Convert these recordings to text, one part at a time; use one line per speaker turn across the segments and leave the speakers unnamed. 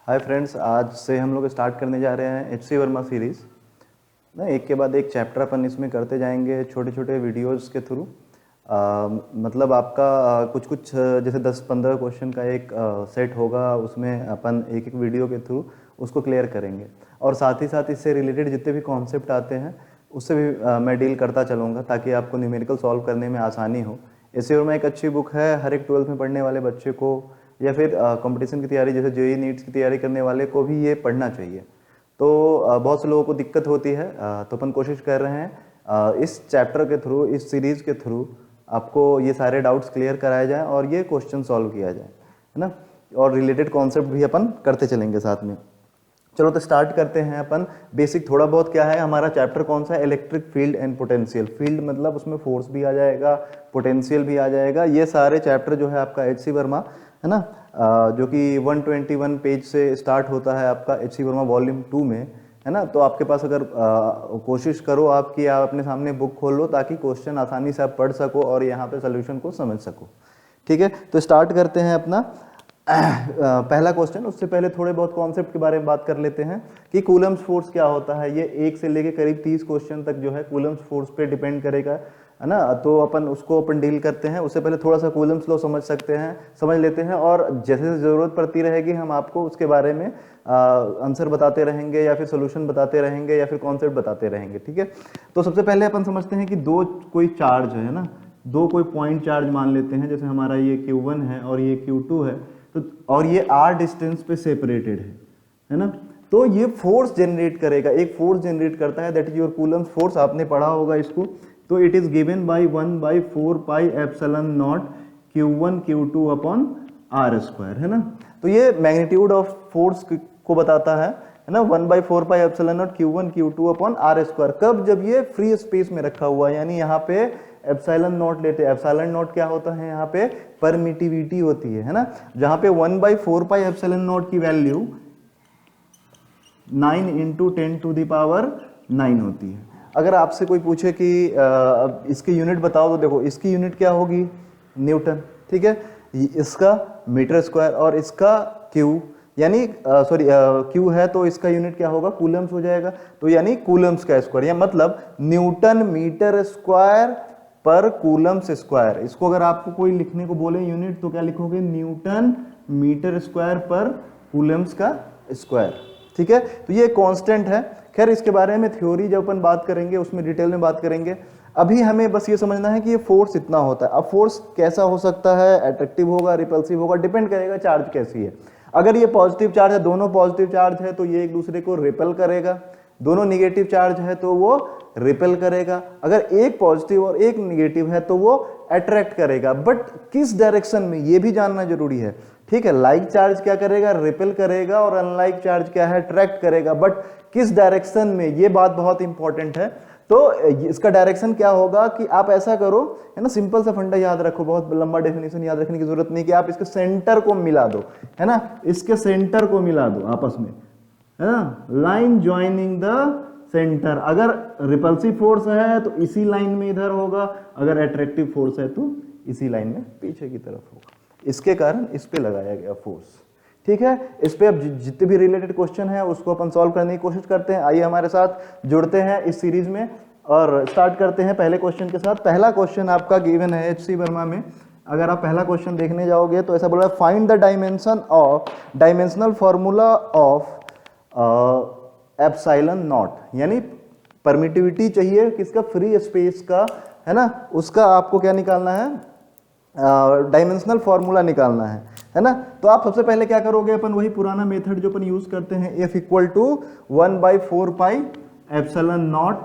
Hi friends, आज से हम लोग स्टार्ट करने जा रहे हैं एच.सी. वर्मा सीरीज़ ना। एक के बाद एक चैप्टर अपन इसमें करते जाएंगे छोटे छोटे वीडियोस के थ्रू। मतलब आपका कुछ कुछ जैसे 10-15 क्वेश्चन का एक सेट होगा, उसमें अपन एक एक वीडियो के थ्रू उसको क्लियर करेंगे। और साथ ही साथ इससे रिलेटेड जितने भी कॉन्सेप्ट आते हैं उससे भी मैं डील करता चलूँगा, ताकि आपको न्यूमेरिकल सॉल्व करने में आसानी हो। एच.सी. वर्मा एक अच्छी बुक है, हर एक 12th में पढ़ने वाले बच्चे को या फिर कंपटीशन की तैयारी जैसे जेईई नीट्स की तैयारी करने वाले को भी ये पढ़ना चाहिए। तो बहुत से लोगों को दिक्कत होती है, तो अपन कोशिश कर रहे हैं इस चैप्टर के थ्रू, इस सीरीज़ के थ्रू आपको ये सारे डाउट्स क्लियर कराए जाएं और ये क्वेश्चन सॉल्व किया जाए, है ना। और रिलेटेड कॉन्सेप्ट भी अपन करते चलेंगे साथ में। चलो तो स्टार्ट करते हैं अपन। बेसिक थोड़ा बहुत क्या है हमारा चैप्टर, कौन सा? Electric field and potential. Field मतलब उसमें फोर्स भी आ जाएगा, पोटेंशियल भी आ जाएगा। ये सारे चैप्टर जो है आपका एच.सी. वर्मा, है ना, जो कि 121 पेज से स्टार्ट होता है आपका एच.सी. वर्मा वॉल्यूम 2 में, है ना। तो आपके पास अगर कोशिश करो आपकी, आप अपने सामने बुक खोल लो ताकि क्वेश्चन आसानी से आप पढ़ सको और यहाँ पे सोल्यूशन को समझ सको। ठीक है, तो स्टार्ट करते हैं अपना पहला क्वेश्चन। उससे पहले थोड़े बहुत कॉन्सेप्ट के बारे में बात कर लेते हैं कि कूलम्स फोर्स क्या होता है। ये 1 से लेके करीब 30 क्वेश्चन तक जो है कूलम्स फोर्स पे डिपेंड करेगा, है ना। तो अपन डील करते हैं। उससे पहले थोड़ा सा कूलम्स लॉ समझ लेते हैं, और जैसे जैसे ज़रूरत पड़ती रहेगी हम आपको उसके बारे में आंसर बताते रहेंगे या फिर सोल्यूशन बताते रहेंगे या फिर कॉन्सेप्ट बताते रहेंगे। ठीक है, तो सबसे पहले अपन समझते हैं कि दो कोई चार्ज है ना, दो कोई पॉइंट चार्ज मान लेते हैं। जैसे हमारा ये Q1 है और ये Q2 है, तो और ये r डिस्टेंस पे सेपरेटेड है ना। तो ये फोर्स जनरेट करेगा, एक फोर्स जनरेट करता है, that is your Coulomb's force. आपने पढ़ा होगा इसको। तो it is given by 1/4 pi epsilon not Q1 Q2 upon r square, है ना। तो ये मैग्नीट्यूड ऑफ फोर्स को बताता है ना, 1/4 pi epsilon not Q1 Q2 upon r square. कब? जब ये फ्री स्पेस में रखा हुआ है, यानी यहाँ पे एप्सिलॉन नॉट लेते हैं। एप्सिलॉन नॉट क्या होता है? यहाँ पे परमिटिविटी होती है ना। जहाँ पे 1/4 पाई एप्सिलॉन नॉट की वैल्यू 9 × 10⁻9 होती है। अगर आपसे कोई पूछे कि इसकी यूनिट बताओ, तो देखो इसकी यूनिट क्या होगी? न्यूटन। ठीक है, इसका मीटर स्क्वायर और इसका क्यू, यानी सॉरी क्यू है तो इसका यूनिट क्या होगा? कूलम्स हो जाएगा। तो यानी कूलम्स का स्क्वायर, या मतलब न्यूटन मीटर स्क्वायर पर कूलम्स स्क्वायर। इसको अगर आपको कोई लिखने को बोले यूनिट, तो क्या लिखोगे? न्यूटन मीटर स्क्वायर पर कूलम्स का स्क्वायर। ठीक है, तो ये कांस्टेंट है। खैर इसके बारे में थ्योरी जब अपन बात करेंगे उसमें डिटेल में बात करेंगे। अभी हमें बस ये समझना है कि ये फोर्स इतना होता है। अब फोर्स कैसा हो सकता है? अट्रैक्टिव होगा, रिपल्सिव होगा, डिपेंड करेगा चार्ज कैसी है। अगर ये पॉजिटिव चार्ज है, दोनों पॉजिटिव चार्ज है, तो ये एक दूसरे को रिपेल करेगा। दोनों निगेटिव चार्ज है तो वो रिपेल करेगा। अगर एक पॉजिटिव और एक निगेटिव है तो वो अट्रैक्ट करेगा। बट किस डायरेक्शन में, ये भी जानना जरूरी है। ठीक है, लाइक चार्ज क्या करेगा? रिपेल करेगा, और अनलाइक चार्ज क्या है? अट्रैक्ट करेगा। बट किस डायरेक्शन में, ये बात बहुत इंपॉर्टेंट है। तो इसका डायरेक्शन क्या होगा कि आप ऐसा करो, है ना, सिंपल सा फंडा याद रखो, बहुत लंबा डेफिनेशन याद रखने की जरूरत नहीं कि आप इसके सेंटर को मिला दो, है ना, इसके सेंटर को मिला दो आपस में, है ना। Line joining the centre. अगर रिपल्सिव फोर्स है तो इसी लाइन में इधर होगा, अगर अट्रैक्टिव फोर्स है तो इसी लाइन में पीछे की तरफ होगा। इसके कारण इस पे लगाया गया फोर्स। ठीक है, इस पे अब जितने भी रिलेटेड क्वेश्चन है उसको अपन सॉल्व करने की कोशिश करते हैं। आइए हमारे साथ जुड़ते हैं इस सीरीज में और स्टार्ट करते हैं पहले क्वेश्चन के साथ। पहला क्वेश्चन आपका गिवन है एच.सी. वर्मा में। अगर आप पहला क्वेश्चन देखने जाओगे तो ऐसा बोल रहा है, find the dimensional formula of epsilon not. यानी परमिटिविटी चाहिए किसका? फ्री स्पेस का, है ना। उसका आपको क्या निकालना है? डायमेंशनल फॉर्मूला निकालना है ना। तो आप सबसे पहले क्या करोगे? अपन वही पुराना मेथड जो अपन यूज करते हैं, F = 1/4 pi epsilon not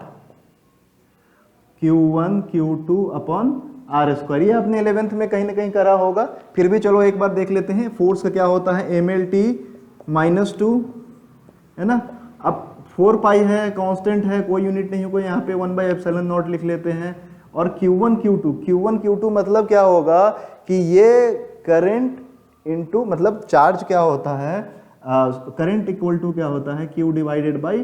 Q1 Q2 upon r square. ये आपने 11th में कहीं ना कहीं करा होगा, फिर भी चलो एक बार देख लेते हैं। फोर्स का क्या होता है? mLT -2, है ना। अब 4 पाई है, कांस्टेंट है, कोई यूनिट नहीं होगा, यहाँ पे 1/ε0 लिख लेते हैं। और Q1 Q2 मतलब क्या होगा कि ये करंट इनटू, मतलब चार्ज क्या होता है? करंट इक्वल टू क्या होता है? Q डिवाइडेड बाई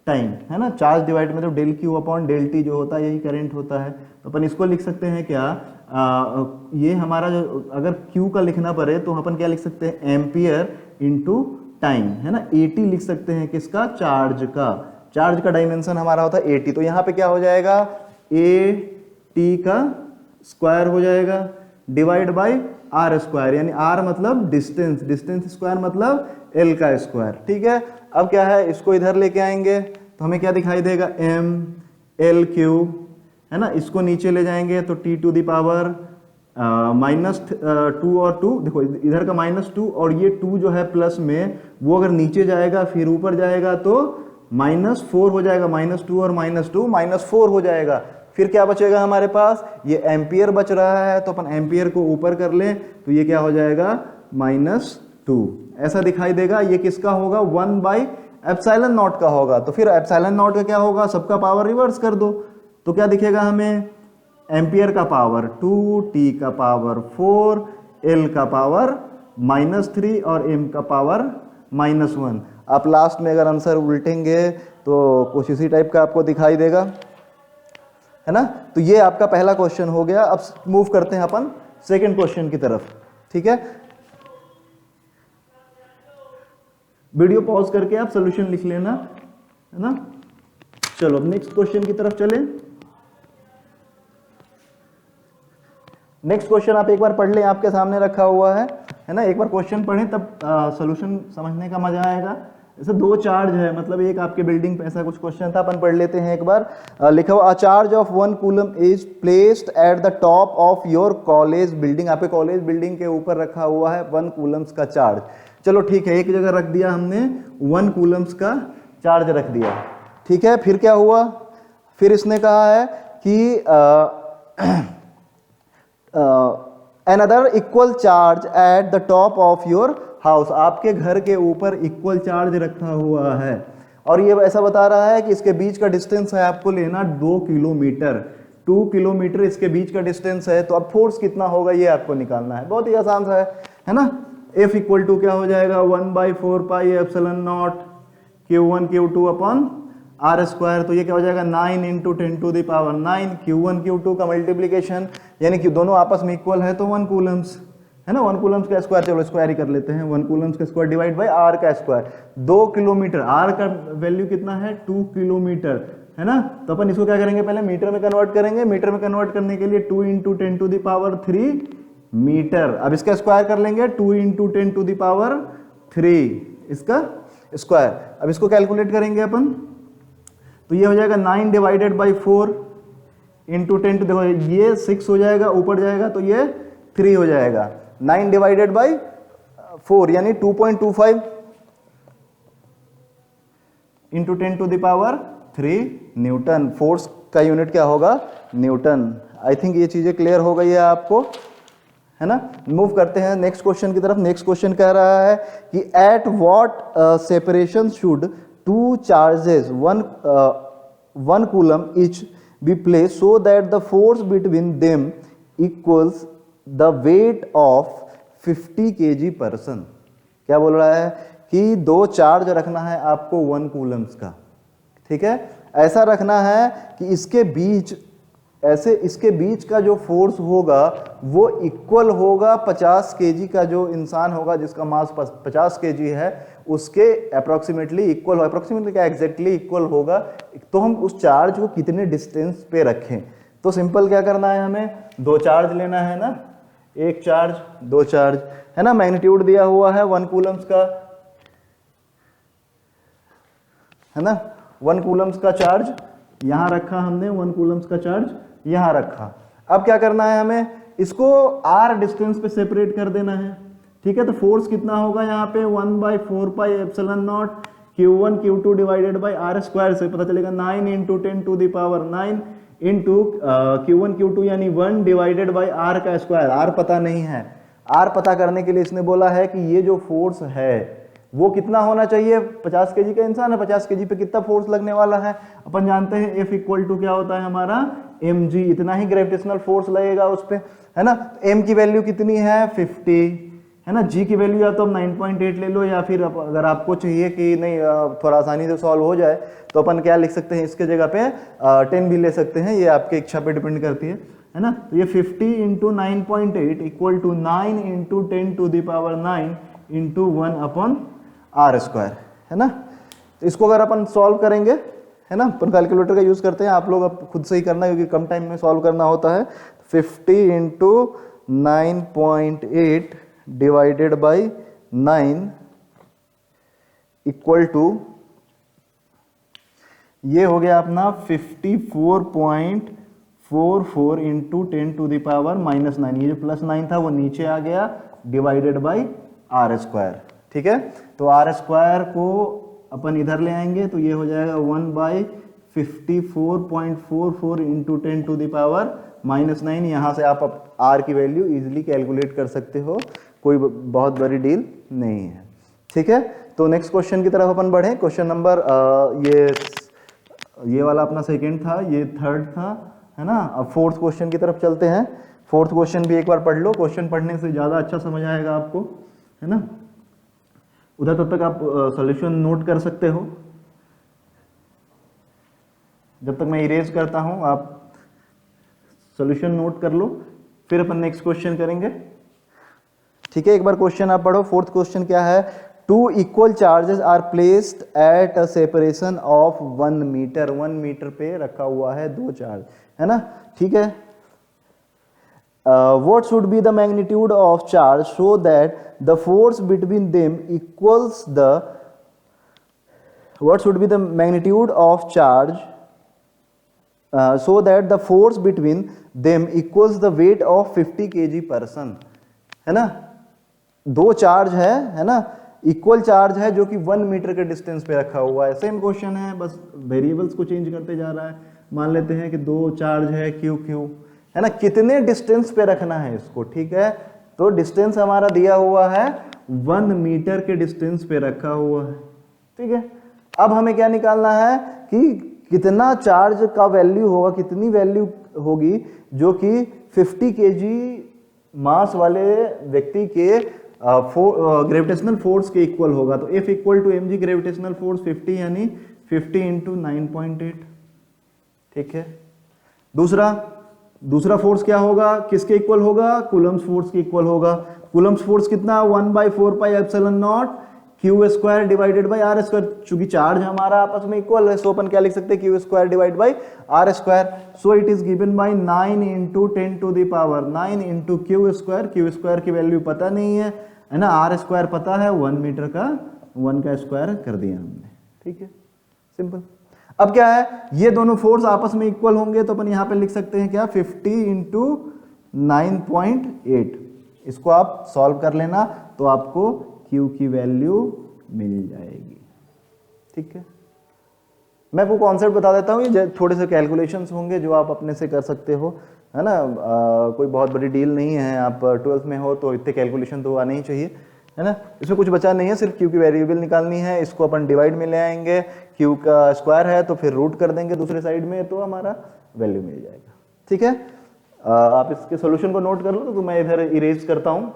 टाइम, है ना। चार्ज डिवाइड मतलब del Q upon del T जो होता है, यही करंट होता है। तो अपन इसको लिख सकते हैं क्या? ये हमारा जो, अगर Q का लिखना पड़े तो अपन क्या लिख सकते हैं? एम्पियर इंटू टाइम, है ना। 80 लिख सकते हैं किसका, चार्ज का। चार्ज का डायमेंशन हमारा होता है 80, तो यहाँ पे क्या हो जाएगा, AT का स्क्वायर हो जाएगा डिवाइड बाई आर स्क्वायर, यानी आर मतलब डिस्टेंस, डिस्टेंस स्क्वायर मतलब एल का स्क्वायर, ठीक है। अब क्या है, इसको इधर लेके आएंगे तो हमें क्या दिखाई देगा, एम एल क्यू, है ना। इसको नीचे ले जाएंगे तो टी टू द पावर -2 और 2, देखो इधर का -2 और ये 2 जो है प्लस में, वो अगर नीचे जाएगा फिर ऊपर जाएगा तो -4 हो जाएगा, -2 और -2 -4 हो जाएगा। फिर क्या बचेगा हमारे पास, ये एम्पियर बच रहा है, तो अपन एम्पियर को ऊपर कर लें तो ये क्या हो जाएगा, -2 ऐसा दिखाई देगा। ये किसका होगा, 1/ε0 का होगा। तो फिर ε0 का क्या होगा, सबका पावर रिवर्स कर दो तो क्या दिखेगा हमें, एम्पियर का पावर 2, टी का पावर 4, एल का पावर -3 और एम का पावर -1। आप लास्ट में अगर आंसर उल्टेंगे तो कुछ इसी टाइप का आपको दिखाई देगा, है ना। तो ये आपका पहला क्वेश्चन हो गया। अब मूव करते हैं अपन सेकंड क्वेश्चन की तरफ, ठीक है। वीडियो पॉज करके आप सॉल्यूशन लिख लेना, है ना। चलो अब नेक्स्ट क्वेश्चन की तरफ चलें। नेक्स्ट क्वेश्चन आप एक बार पढ़ लें, आपके सामने रखा हुआ है ना। एक बार क्वेश्चन पढ़ें तब सॉल्यूशन समझने का मजा आएगा। जैसे 2 चार्ज है, मतलब एक आपके बिल्डिंग पे ऐसा कुछ क्वेश्चन था, अपन पढ़ लेते हैं एक बार। लिखा हुआ, a charge of 1 coulomb is placed at the top of your college building. आपके कॉलेज बिल्डिंग के ऊपर रखा हुआ है 1 कूलम्स का चार्ज। चलो ठीक है, एक जगह रख दिया हमने, 1 कूलम्स का चार्ज रख दिया, ठीक है। फिर क्या हुआ, फिर इसने कहा है कि another equal charge at the top of your house, आपके घर के ऊपर इक्वल चार्ज रखा हुआ है और ये ऐसा बता रहा है कि इसके बीच का डिस्टेंस है आपको लेना 2 किलोमीटर, 2 किलोमीटर इसके बीच का डिस्टेंस है। तो अब फोर्स कितना होगा ये आपको निकालना है, बहुत ही आसान सा है ना। F इक्वल टू क्या हो जाएगा, 1/4 pi epsilon not Q1 Q2 upon r square. तो ये क्या हो जाएगा, 9 × 10⁹ Q1 Q2 का मल्टीप्लीकेशन, यानी कि दोनों आपस में इक्वल है तो 1 कूलम्स, है ना। 1 कूलम्स का स्क्वायर, चलो स्क्वायर ही कर लेते हैं, 1 कूलम्स का स्क्वायर डिवाइड बाय आर का स्क्वायर। 2 किलोमीटर, आर का वैल्यू कितना है, 2 किलोमीटर, है ना। तो अपन इसको क्या करेंगे, पहले मीटर में कन्वर्ट करेंगे। मीटर में कन्वर्ट करने के लिए 2 × 10⁻³ मीटर। अब इसका स्क्वायर कर लेंगे, 2 × 10⁻³ इसका स्क्वायर। अब इसको कैलकुलेट करेंगे अपन तो ये हो जाएगा 9 डिवाइडेड बाई 4 इंटू 10 टू, देखो ये 6 हो जाएगा, ऊपर जाएगा तो ये 3 हो जाएगा। 9 डिवाइडेड बाई 4 यानी 2.25 इंटू 10⁻³ न्यूटन। फोर्स का यूनिट क्या होगा, न्यूटन। आई थिंक ये चीजें क्लियर हो गई है आपको, है ना। मूव करते हैं नेक्स्ट क्वेश्चन की तरफ। नेक्स्ट क्वेश्चन कह रहा है कि at what separation should 2 charges 1 coulomb each be placed so that the force between them equals the weight of 50 kg/person। क्या बोल रहा है कि 2 चार्ज रखना है आपको 1 कूलम्स का, ठीक है। ऐसा रखना है कि इसके बीच, ऐसे इसके बीच का जो फोर्स होगा वो इक्वल होगा 50 केजी का, जो इंसान होगा जिसका मास 50 केजी है उसके अप्रोक्सीमेटली इक्वल हो। अप्रोक्सीमेटली क्या, एग्जैक्टली इक्वल होगा। तो हम उस चार्ज को कितने डिस्टेंस पे रखें, तो सिंपल क्या करना है, हमें 2 चार्ज लेना है ना, 1 चार्ज 2 चार्ज, है ना। मैग्नीट्यूड दिया हुआ है 1 कूलम्स का, है ना। 1 कूलम्स का चार्ज यहां रखा हमने, 1 कूलम्स का चार्ज यहां रखा। अब क्या करना है, हमें इसको r डिस्टेंस पे सेपरेट कर देना है, ठीक है। तो फोर्स कितना होगा यहाँ पे, 1/4 pi epsilon not Q1 Q2 divided by r square से पता चलेगा 9 × 10⁹ इंटू Q1 Q2 यानी 1 डिवाइडेड बाई आर का स्क्वायर। आर पता नहीं है, आर पता करने के लिए इसने बोला है कि ये जो फोर्स है वो कितना होना चाहिए, 50 केजी का इंसान है, 50 केजी पे कितना फोर्स लगने वाला है। अपन जानते हैं F इक्वल टू क्या होता है हमारा, mg, इतना ही ग्रेविटेशनल फोर्स लगेगा उस पे, है ना। m की वैल्यू कितनी है, 50, है ना। g की वैल्यू या तो आप 9.8 ले लो, या फिर अगर आपको चाहिए कि नहीं थोड़ा आसानी से सॉल्व हो जाए तो अपन क्या लिख सकते हैं, इसके जगह पे 10 भी ले सकते हैं, ये आपके इच्छा पे डिपेंड करती है ना। तो ये 50 × 9.8 equal to 9 × 10⁹ into 1 upon r square, है ना। तो इसको अगर अपन सॉल्व करेंगे, है ना, अपन कैलकुलेटर का यूज करते हैं, आप लोग अब खुद से ही करना क्योंकि कम टाइम में सॉल्व करना होता है। 50 into 9.8 divided by 9 equal to, ये हो गया अपना 54.44 इंटू 10 टू द पावर -9। ये जो +9 था वो नीचे आ गया, डिवाइडेड बाई आर स्क्वायर, ठीक है। तो आर स्क्वायर को अपन इधर ले आएंगे तो ये हो जाएगा 1/54.44 इंटू 10 टू द पावर -9। यहाँ से आप आर की वैल्यू इजीली कैलकुलेट कर सकते हो, कोई बहुत बड़ी डील नहीं है, ठीक है। तो नेक्स्ट क्वेश्चन की तरफ अपन बढ़े। क्वेश्चन नंबर ये वाला अपना सेकंड था, ये थर्ड था, है ना। अब फोर्थ क्वेश्चन की तरफ चलते हैं। फोर्थ क्वेश्चन भी एक बार पढ़ लो, क्वेश्चन पढ़ने से ज़्यादा अच्छा समझ आएगा आपको, है ना। उधर तब तक आप सॉल्यूशन नोट कर सकते हो, जब तक मैं इरेज करता हूं आप सॉल्यूशन नोट कर लो, फिर अपन नेक्स्ट क्वेश्चन करेंगे, ठीक है। एक बार क्वेश्चन आप पढ़ो। फोर्थ क्वेश्चन क्या है, 2 equal charges are placed at a separation of 1 metre. 1 metre पे रखा हुआ है 2 चार्ज, है ना, ठीक है। What should be the magnitude of charge so that the force between them equals the, what should be the magnitude of charge so that the force between them equals the weight of 50 kg person, है ना। 2 charge है ना, equal charge है जो कि 1 metre के distance पे रखा हुआ है। सेम क्वेश्चन है, बस वेरिएबल्स को चेंज करते जा रहा है। मान लेते हैं कि 2 चार्ज है क्यू क्यू, है ना, कितने डिस्टेंस पे रखना है इसको, ठीक है। तो डिस्टेंस हमारा दिया हुआ है 1 मीटर के डिस्टेंस पे रखा हुआ है, ठीक है। अब हमें क्या निकालना है कि कितना चार्ज का वैल्यू होगा, कितनी वैल्यू होगी जो कि 50 केजी मास वाले व्यक्ति के ग्रेविटेशनल फोर्स के इक्वल होगा। तो F equal to mg gravitational force 50 यानी 50 इंटू 9.8, ठीक है। दूसरा फोर्स क्या होगा, किसके इक्वल होगा, कूलम्स फोर्स के इक्वल होगा। कूलम्स फोर्स कितना, 1/4πε0 q square divided by r square. चूंकि चार्ज हमारा आपस में इक्वल है, सो अपन क्या लिख सकते हैं, Q square divide by r square. So it is given by 9 into 10 to the power 9 into Q square. Q square की वैल्यू पता नहीं है ना, आर स्क्वायर पता है, 1 मीटर का 1 का स्क्वायर कर दिया हमने, ठीक है, सिंपल। अब क्या है, ये दोनों फोर्स आपस में इक्वल होंगे तो अपन यहां पे लिख सकते हैं क्या, 50 इंटू 9.8। इसको आप सॉल्व कर लेना तो आपको Q की वैल्यू मिल जाएगी, ठीक है। मैं आपको कॉन्सेप्ट बता देता हूँ, ये थोड़े से कैलकुलेशंस होंगे जो आप अपने से कर सकते हो, है ना। कोई बहुत बड़ी डील नहीं है, आप 12th में हो तो इतने कैलकुलेशन तो आने ही चाहिए, है ना। इसमें कुछ बचा नहीं है, सिर्फ Q की वेरिएबल निकालनी है। इसको अपन डिवाइड में ले आएंगे, Q का स्क्वायर है तो फिर रूट कर देंगे दूसरे साइड में, तो हमारा वैल्यू मिल जाएगा, ठीक है। आप इसके सॉल्यूशन को नोट कर लो, तो मैं इधर इरेज करता हूं।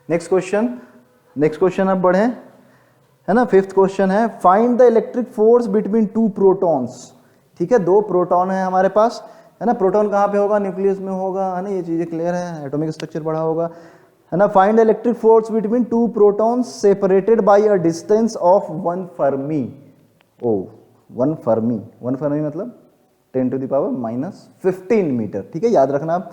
नेक्स्ट क्वेश्चन अब बढ़े, है ना। 5th क्वेश्चन है, find the electric force between 2 protons, ठीक है। 2 प्रोटॉन है हमारे पास, है ना। प्रोटॉन कहाँ पे होगा, न्यूक्लियस में होगा, है ना। ये चीजें क्लियर है, एटॉमिक स्ट्रक्चर पढ़ा होगा, है ना। Find the electric force between 2 protons separated by a distance of 1 fermi. Oh 1 fermi मतलब 10 टू द पावर -15 मीटर, ठीक है, याद रखना आप,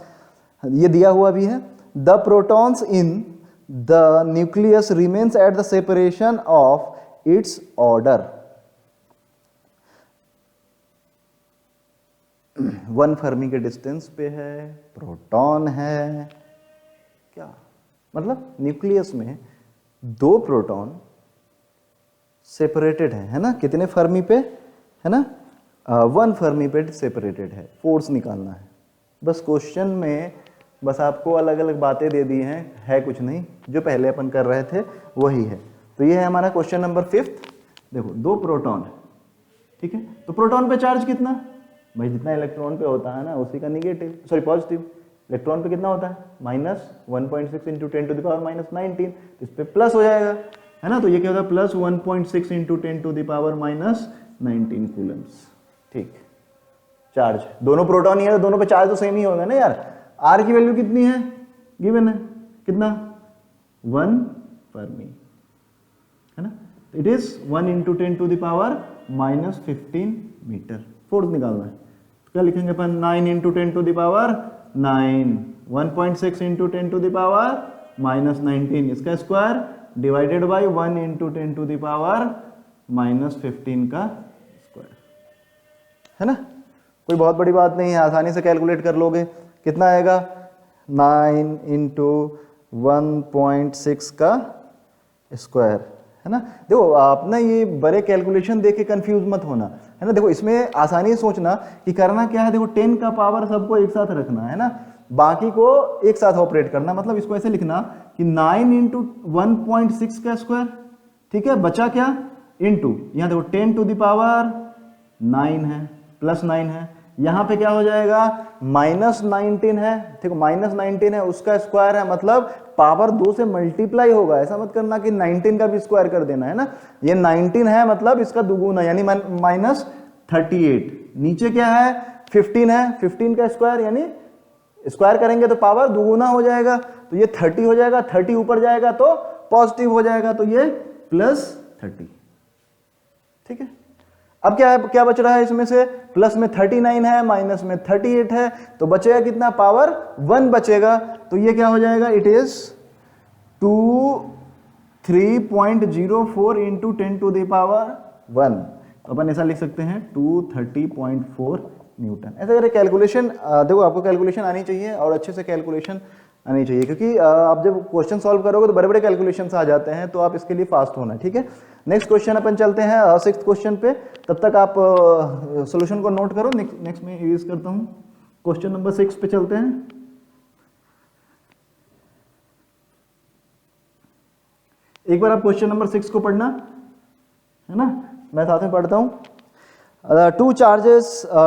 ये दिया हुआ भी है। The protons in the nucleus remains at the separation of its order. 1 Fermi के डिस्टेंस पे है, प्रोटॉन है, क्या मतलब न्यूक्लियस में 2 प्रोटॉन सेपरेटेड है ना। कितने फर्मी पे, है ना, 1 फर्मी पे सेपरेटेड है। फोर्स निकालना है, बस क्वेश्चन में बस आपको अलग अलग बातें दे दी हैं, है कुछ नहीं, जो पहले अपन कर रहे थे वही है। तो ये है हमारा क्वेश्चन नंबर 5th। देखो 2 प्रोटॉन, ठीक है। तो प्रोटॉन पे चार्ज कितना, भाई जितना इलेक्ट्रॉन पे होता है ना उसी का निगेटिव, सॉरी पॉजिटिव। इलेक्ट्रॉन पे कितना होता है, -1.6 इंटू 10 टू द पावर -19, तो इस पे प्लस हो जाएगा, है ना। तो ये क्या होगा, +1.6 into 10 to the power -19 coulombs, ठीक। चार्ज, दोनों प्रोटॉन ही है तो दोनों पे चार्ज तो सेम ही होगा ना यार। आर की वैल्यू कितनी है, गिवन है, कितना 1 फर्मी, है ना। It is 1 × 10⁻⁻15 metre. फोर्स निकालना है तो क्या लिखेंगे अपन, 9 × 10⁹, 1.6 × 10⁻⁻19 इसका स्क्वायर डिवाइडेड बाय 1 × 10⁻⁻15 का स्क्वायर, है ना। कोई बहुत बड़ी बात नहीं है, आसानी से कैलकुलेट कर लोगे। कितना आएगा, 9 × 1.6 का स्क्वायर, है ना। देखो आप ना ये बड़े कैलकुलेशन देख के कंफ्यूज मत होना, है ना। देखो इसमें आसानी से सोचना कि करना क्या है, देखो 10 का पावर सबको एक साथ रखना है ना, बाकी को एक साथ ऑपरेट करना। मतलब इसको ऐसे लिखना कि 9 × 1.6 का स्क्वायर, ठीक है, बचा क्या, इनटू यहाँ देखो 10⁻9 है, +9 है, यहाँ पे क्या हो जाएगा, -19 है, ठीक है, -19 है, उसका स्क्वायर है, मतलब पावर 2 से मल्टीप्लाई होगा। ऐसा मत करना कि 19 का भी स्क्वायर कर देना, है ना। ये 19 है मतलब इसका दुगुना यानी -38। नीचे क्या है, 15 है, 15 का स्क्वायर यानी स्क्वायर करेंगे तो पावर दुगुना हो जाएगा, तो ये 30 हो जाएगा, 30 ऊपर जाएगा तो पॉजिटिव हो जाएगा, तो ये +30, ठीक है। अब क्या है, क्या बच रहा है इसमें से, प्लस में 39 है, माइनस में 38 है, तो बचेगा कितना, पावर 1 बचेगा, तो ये क्या हो जाएगा, इट इज 3.04 × 10⁻1। तो अपन ऐसा लिख सकते हैं 230.4 न्यूटन। ऐसा करें कैलकुलेशन, देखो आपको कैलकुलेशन आनी चाहिए और अच्छे से कैलकुलेशन आनी चाहिए, क्योंकि आप जब क्वेश्चन सॉल्व करोगे तो बड़े बड़े कैलकुलेशंस आ जाते हैं, तो आप इसके लिए फास्ट होना, ठीक है। नेक्स्ट क्वेश्चन अपन चलते हैं 6th क्वेश्चन पे, तब तक आप सॉल्यूशन को नोट करो। नेक्स्ट में यूज करता हूँ, क्वेश्चन नंबर 6 पे चलते हैं। एक बार आप क्वेश्चन नंबर 6 को पढ़ना, है ना, मैं साथ में पढ़ता हूँ। Two charges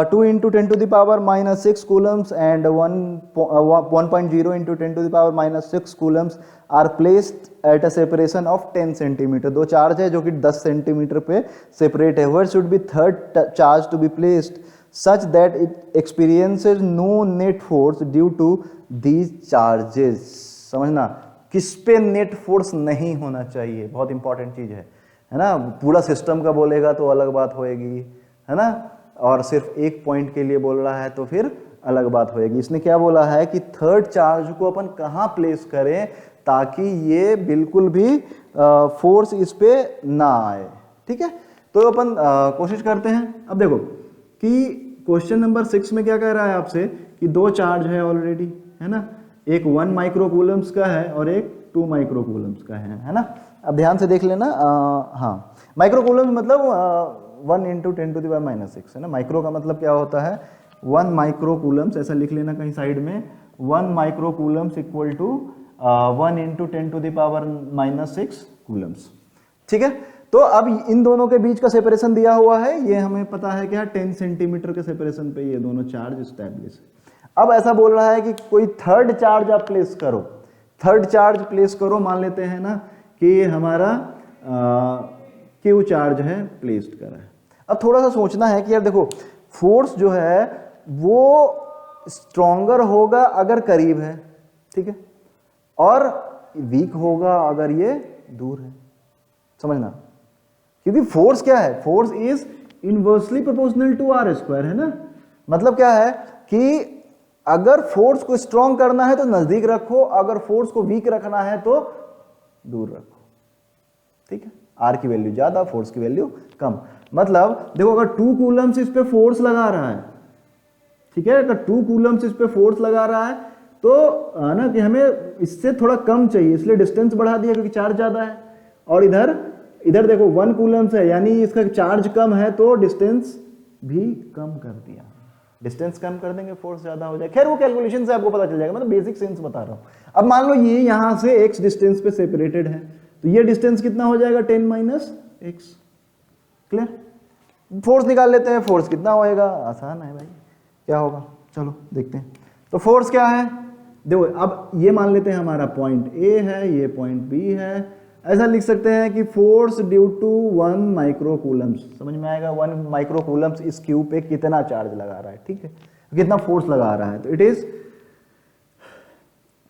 2 × 10⁻⁻6 coulombs and 1.0 × 10⁻�6 coulombs are placed at a separation of 10 cm। दो चार्ज है जो कि 10 सेंटीमीटर पे सेपरेट है। Where should be third charge to be placed such that it experiences no net force due to these charges। समझना, किस पे net force नहीं होना चाहिए, बहुत इंपॉर्टेंट चीज है ना। पूरा सिस्टम का बोलेगा तो अलग बात होएगी, है ना, और सिर्फ एक पॉइंट के लिए बोल रहा है तो फिर अलग बात होएगी। इसने क्या बोला है कि थर्ड चार्ज को अपन कहाँ प्लेस करें ताकि ये बिल्कुल भी फोर्स इस पे ना आए, ठीक है। तो अपन कोशिश करते हैं। अब देखो कि क्वेश्चन नंबर 6 में क्या कह रहा है आपसे कि दो चार्ज है ऑलरेडी, है ना, एक 1 माइक्रोकूलम्स का है और एक 2 माइक्रोकूलम्स का है ना। अब ध्यान से देख लेना, हाँ, माइक्रोकूलम्स मतलब 1 × 10⁻⁻6, है ना। माइक्रो का मतलब क्या होता है, 1 माइक्रोकूलम्स, ऐसा लिख लेना कहीं साइड में, 1 माइक्रोकूलम्स इक्वल टू 1 × 10⁻⁻6 कूलम्स, ठीक है। तो अब इन दोनों के बीच का सेपरेशन दिया हुआ है, ये हमें पता है क्या, 10 सेंटीमीटर के सेपरेशन पे ये दोनों चार्ज स्टैब्लिश है। अब ऐसा बोल रहा है कि कोई थर्ड चार्ज आप प्लेस करो, थर्ड चार्ज प्लेस करो। मान लेते हैं ना कि हमारा क्यू चार्ज है प्लेस्ड करा है। अब थोड़ा सा सोचना है कि यार देखो, फोर्स जो है वो स्ट्रॉन्गर होगा अगर करीब है, ठीक है, और वीक होगा अगर ये दूर है, समझना। क्योंकि फोर्स क्या है, force is inversely proportional to r square, है ना। मतलब क्या है कि अगर फोर्स को स्ट्रॉन्ग करना है तो नजदीक रखो, अगर फोर्स को वीक रखना है तो दूर रखो, ठीक है। आर की वैल्यू ज्यादा, फोर्स की वैल्यू कम। मतलब देखो अगर 2 कूलम्स इस पे फोर्स लगा रहा है, ठीक है, अगर 2 कूलम्स इस पे फोर्स लगा रहा है तो ना कि हमें इससे थोड़ा कम चाहिए, इसलिए डिस्टेंस बढ़ा दिया क्योंकि चार्ज ज्यादा है। और इधर देखो 1 कूलम्स है यानी इसका चार्ज कम है तो डिस्टेंस भी कम कर दिया। डिस्टेंस कम कर देंगे फोर्स ज्यादा हो जाए। खैर वो कैलकुलेशन से आपको पता चल जाएगा, मतलब बेसिक सेंस बता रहा हूं। अब मान लो ये यहां से x डिस्टेंस पे सेपरेटेड है, तो ये डिस्टेंस कितना हो जाएगा, 10 - x। क्लियर। फोर्स निकाल लेते हैं, फोर्स कितना होएगा, आसान है भाई, क्या होगा, चलो देखते हैं। तो फोर्स क्या है, देखो अब ये मान लेते हैं हमारा पॉइंट A है, ये पॉइंट B है, ऐसा लिख सकते हैं कि force due to 1 micro coulombs, समझ में आएगा 1 माइक्रो कूलम्स इस क्यू पे कितना चार्ज लगा रहा है, ठीक है, कितना फोर्स लगा रहा है, तो it is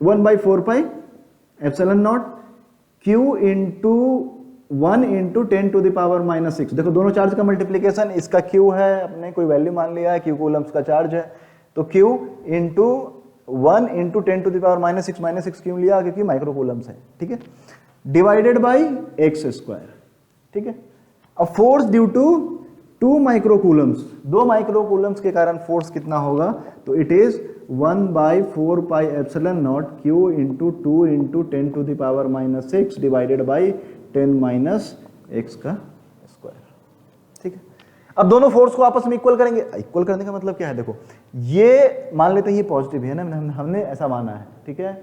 1/4 pi epsilon not Q into 1 into 10⁻⁻6। देखो दोनों चार्ज का मल्टीप्लीकेशन, इसका Q है, अपने कोई वैल्यू मान लिया है, Q कूलम्स का चार्ज है, तो Q इंटू 1 इंटू 10⁻⁻6 क्यों लिया, क्योंकि माइक्रो कूलम्स है, ठीक है, डिवाइडेड बाई x स्क्वायर, ठीक है। अब force due to 2 micro coulombs, 2 micro coulombs के कारण फोर्स कितना होगा, तो it is 1/4 pi epsilon not Q into 2 into 10⁻⁻6 divided by 10 minus x का स्क्वायर, ठीक है। अब दोनों फोर्स को आपस में इक्वल करेंगे, इक्वल करने का मतलब क्या है, देखो ये मान लेते हैं ये पॉजिटिव है ना, हमने ऐसा माना है, ठीक है,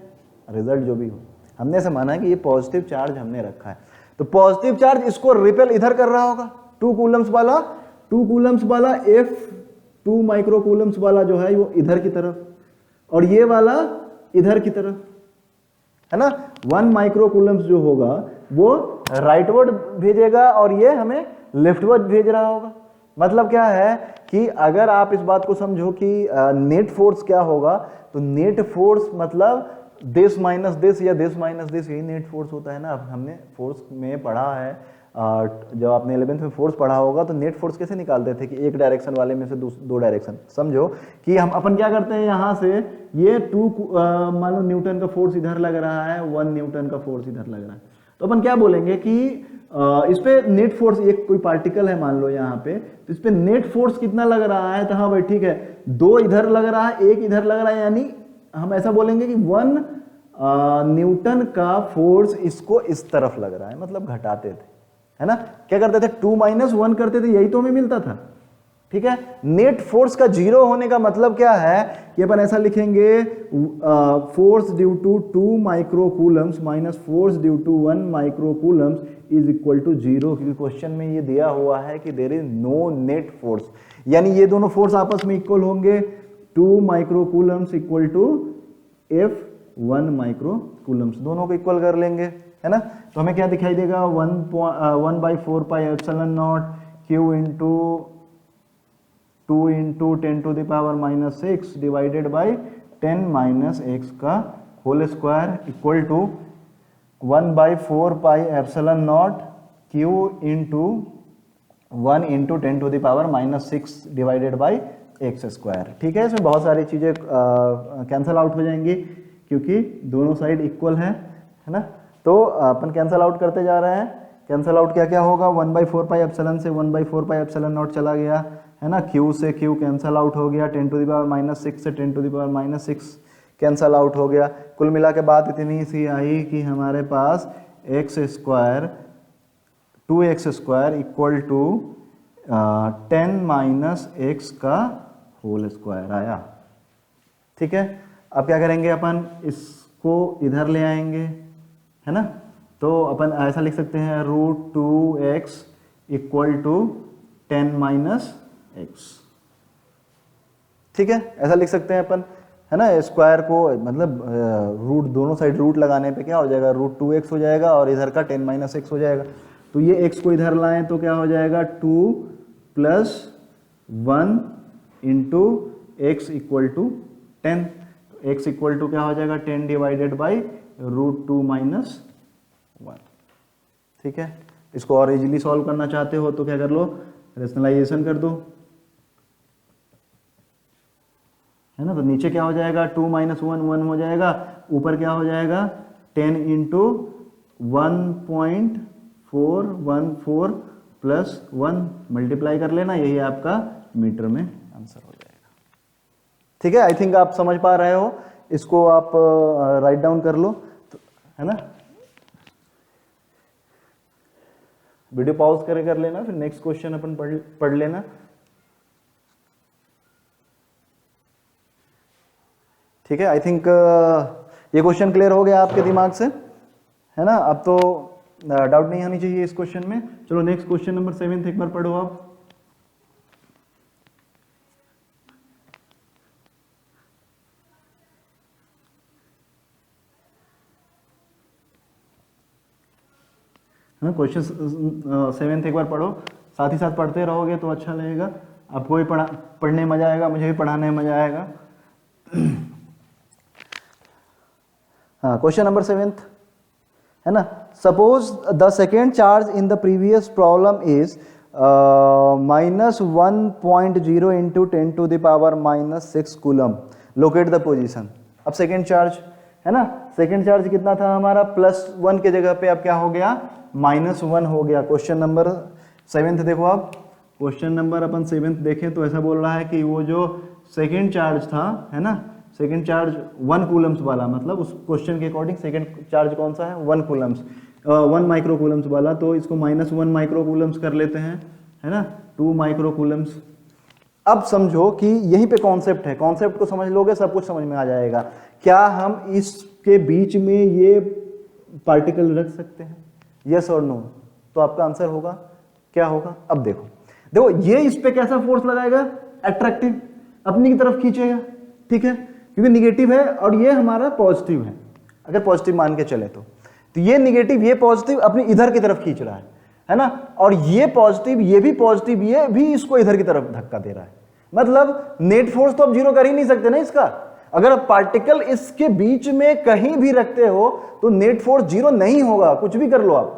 रिजल्ट जो भी हो हमने ऐसा माना है कि ये पॉजिटिव चार्ज हमने रखा है, तो पॉजिटिव चार्ज इसको रिपेल इधर कर रहा होगा, 2 कूलम्स वाला F 2 माइक्रो कूलम्स वाला जो है वो इधर की तरफ, और ये वाला इधर की तरफ, है ना, 1 माइक्रो कूलम्स जो होगा वो राइटवर्ड भेजेगा और ये हमें लेफ्टवर्ड भेज रहा होगा। मतलब क्या है कि अगर आप इस बात को समझो कि नेट फोर्स क्या होगा, तो नेट फोर्स मतलब दिस माइनस दिस या दिस माइनस दिस, यही नेट फोर्स होता है ना। अब हमने फोर्स में पढ़ा है, जब आपने 11th में फोर्स पढ़ा होगा तो नेट फोर्स कैसे निकालते थे कि एक डायरेक्शन वाले में से दो डायरेक्शन। समझो कि हम अपन क्या करते हैं, यहाँ से ये 2 मान लो न्यूटन का फोर्स इधर लग रहा है, 1 न्यूटन का फोर्स इधर लग रहा है, तो अपन क्या बोलेंगे कि इस पे नेट फोर्स, एक कोई पार्टिकल है मान लो यहाँ पे, तो इस पे नेट फोर्स कितना लग रहा है, तो हाँ भाई ठीक है, 2 इधर लग रहा है, 1 इधर लग रहा है, यानी हम ऐसा बोलेंगे कि 1 न्यूटन का फोर्स इसको इस तरफ लग रहा है, मतलब घटाते थे, है ना, क्या करते थे 2 - 1 करते थे, यही तो हमें मिलता था, ठीक है। नेट फोर्स का 0 होने का मतलब क्या है कि अपन ऐसा लिखेंगे, force due to 2 micro coulombs minus force due to 1 micro coulombs is equal to 0, क्योंकि क्वेश्चन में ये दिया हुआ है कि there is no net force, यानी ये दोनों फोर्स आपस में इक्वल होंगे, 2 micro coulombs equal to F 1 micro coulombs, दोनों को इक्वल कर लेंगे, है ना। तो हमें क्या दिखाई देगा, 1/4 pi epsilon not Q into 2 into 10⁻⁻6 divided by 10 minus x का whole square equal to 1/4 pi epsilon not Q into 1 into 10⁻⁻6 divided by x square, ठीक है। इसमें बहुत सारी चीजें कैंसल आउट हो जाएंगी क्योंकि दोनों साइड इक्वल है ना। तो अपन कैंसल आउट करते जा रहे हैं, कैंसल आउट क्या क्या होगा, 1/4 पाई एप्सिलॉन से 1/4 पाई एप्सिलॉन नॉट चला गया, है ना, Q से Q कैंसल आउट हो गया, 10⁻⁻6 से 10⁻⁻6 कैंसल आउट हो गया। कुल मिला के बात इतनी सी आई कि हमारे पास x square 2x square equal to 10 minus x का होल स्क्वायर आया, ठीक है। अब क्या करेंगे अपन, इसको इधर ले आएंगे, है ना, तो अपन ऐसा लिख सकते हैं √2x equal to 10 minus x, ठीक है, ऐसा लिख सकते हैं अपन, है ना। स्क्वायर को मतलब रूट, दोनों साइड रूट लगाने पे क्या हो जाएगा, √2x हो जाएगा और इधर का 10 माइनस x हो जाएगा। तो ये x को इधर लाएं तो क्या हो जाएगा, 2 + 1 into x equal to 10, x equal to क्या हो जाएगा 10 डिवाइडेड बाई √2 माइनस 1, ठीक है। इसको और इजीली सॉल्व करना चाहते हो तो क्या कर लो, रेशनलाइजेशन कर दो, है ना। तो नीचे क्या हो जाएगा, 2 - 1 1 हो जाएगा, ऊपर क्या हो जाएगा 10 इंटू 1.414 प्लस 1 मल्टीप्लाई कर लेना, यही आपका मीटर में आंसर हो जाएगा, ठीक है। आई थिंक आप समझ पा रहे हो, इसको आप राइट डाउन कर लो, तो, है ना। वीडियो पॉज करके कर लेना, फिर नेक्स्ट क्वेश्चन अपन पढ़ लेना, ठीक है। आई थिंक ये क्वेश्चन क्लियर हो गया आपके दिमाग से, है ना। अब तो डाउट नहीं आनी चाहिए इस क्वेश्चन में। चलो नेक्स्ट क्वेश्चन नंबर 7 एक बार पढ़ो आप। क्वेश्चन 7th एक बार पढ़ो, साथ ही साथ पढ़ते रहोगे तो अच्छा लगेगा, आपको भी पढ़ने में मजा आएगा, मुझे भी पढ़ाने में मजा आएगा। हाँ, क्वेश्चन नंबर 7th है ना, suppose the second charge in the previous problem is -1.0 into 10 to the power -6 coulomb, locate the position. अब सेकेंड चार्ज है ना, सेकेंड चार्ज कितना था हमारा, +1 के जगह पे अब क्या हो गया, -1 हो गया। क्वेश्चन नंबर 7th देखो आप, क्वेश्चन नंबर अपन 7th देखें तो ऐसा बोल रहा है कि वो जो सेकेंड चार्ज था है ना, सेकेंड चार्ज 1 कूलम्स वाला, मतलब उस क्वेश्चन के अकॉर्डिंग सेकेंड चार्ज कौन सा है, 1 कूलम्स, 1 माइक्रो कूलम्स वाला, तो इसको -1 माइक्रो कूलम्स कर लेते हैं, है ना, 2 माइक्रो कूलम्स। अब समझो कि यहीं पे कॉन्सेप्ट है, कॉन्सेप्ट को समझ लोगे सब कुछ समझ में आ जाएगा। क्या हम इसके बीच में ये पार्टिकल रख सकते हैं, यस और नो, तो आपका आंसर होगा क्या होगा। अब देखो देखो ये इस पे कैसा फोर्स लगाएगा, अट्रैक्टिव, अपनी की तरफ खींचेगा, ठीक है, क्योंकि निगेटिव है और ये हमारा पॉजिटिव है, अगर पॉजिटिव मान के चले तो ये निगेटिव ये पॉजिटिव अपनी इधर की तरफ खींच रहा है ना, और ये पॉजिटिव ये भी इसको इधर की तरफ धक्का दे रहा है, मतलब नेट फोर्स तो आप जीरो कर ही नहीं सकते ना इसका। अगर आप पार्टिकल इसके बीच में कहीं भी रखते हो तो नेट फोर्स जीरो नहीं होगा, कुछ भी कर लो आप।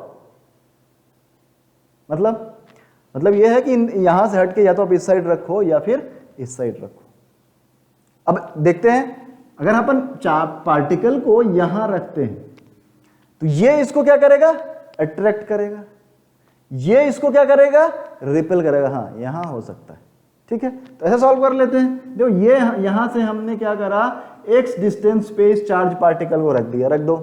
मतलब यह है कि यहां से हट के या तो आप इस साइड रखो या फिर इस साइड रखो। अब देखते हैं, अगर अपन पार्टिकल को यहां रखते हैं तो ये इसको क्या करेगा, अट्रैक्ट करेगा, ये इसको क्या करेगा, रिपेल करेगा। हाँ, यहां हो सकता है, ठीक है, तो ऐसा सॉल्व कर लेते हैं। देखो ये यहां से हमने क्या करा, x डिस्टेंस पे इस चार्ज पार्टिकल को रख दिया, रख दो,